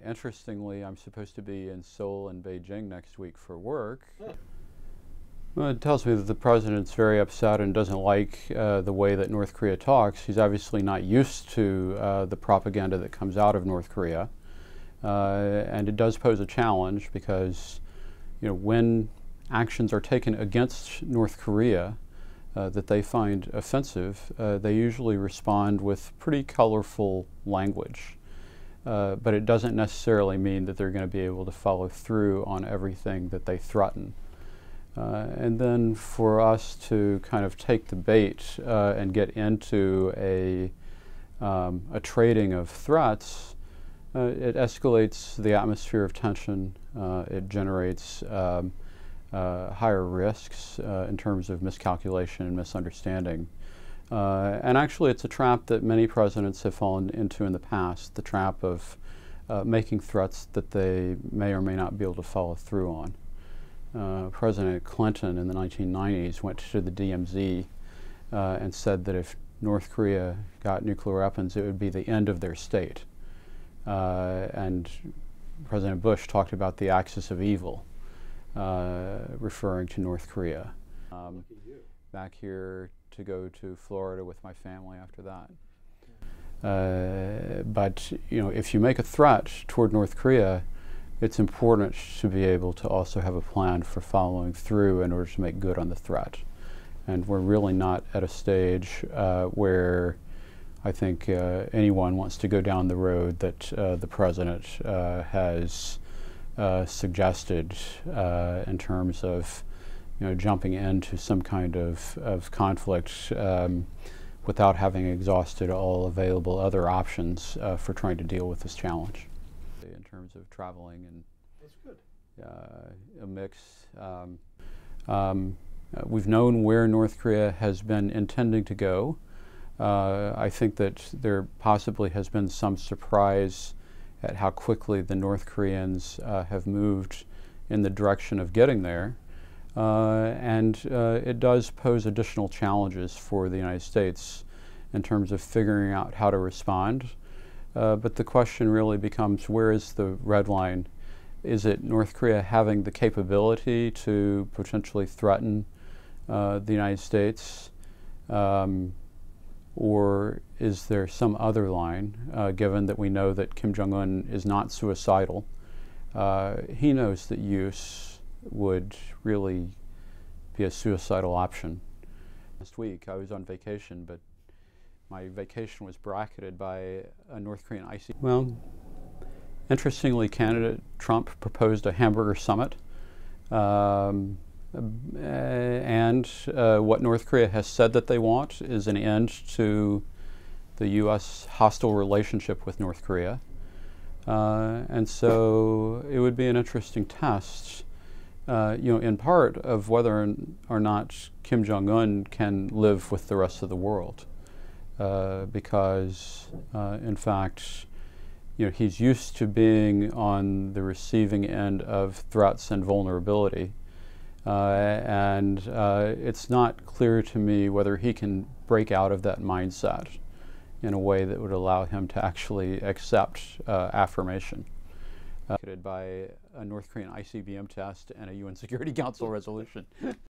Interestingly, I'm supposed to be in Seoul and Beijing next week for work. Well, it tells me that the president's very upset and doesn't like the way that North Korea talks. He's obviously not used to the propaganda that comes out of North Korea. And it does pose a challenge because, when actions are taken against North Korea that they find offensive, they usually respond with pretty colorful language. But it doesn't necessarily mean that they're going to be able to follow through on everything that they threaten. And then for us to kind of take the bait and get into a trading of threats, it escalates the atmosphere of tension. It generates higher risks in terms of miscalculation and misunderstanding. And actually, it's a trap that many presidents have fallen into in the past, the trap of making threats that they may or may not be able to follow through on. President Clinton in the 1990s went to the DMZ and said that if North Korea got nuclear weapons, it would be the end of their state. And President Bush talked about the axis of evil, referring to North Korea. Back here to go to Florida with my family after that. But if you make a threat toward North Korea, it's important to be able to also have a plan for following through in order to make good on the threat. And we're really not at a stage where I think anyone wants to go down the road that the president has suggested in terms of jumping into some kind of conflict without having exhausted all available other options for trying to deal with this challenge. In terms of traveling and that's good. A mix. We've known where North Korea has been intending to go. I think that there possibly has been some surprise at how quickly the North Koreans have moved in the direction of getting there. And it does pose additional challenges for the United States in terms of figuring out how to respond. But the question really becomes, where is the red line? Is it North Korea having the capability to potentially threaten the United States? Or is there some other line, given that we know that Kim Jong-un is not suicidal? He knows that use would really be a suicidal option. Last week I was on vacation, but my vacation was bracketed by a North Korean IC. Well, interestingly, candidate Trump proposed a hamburger summit. And what North Korea has said that they want is an end to the U.S. hostile relationship with North Korea. And so it would be an interesting test, in part of whether or not Kim Jong-un can live with the rest of the world. Because, in fact, he's used to being on the receiving end of threats and vulnerability. And it's not clear to me whether he can break out of that mindset in a way that would allow him to actually accept affirmation. By a North Korean ICBM test and a UN Security Council resolution.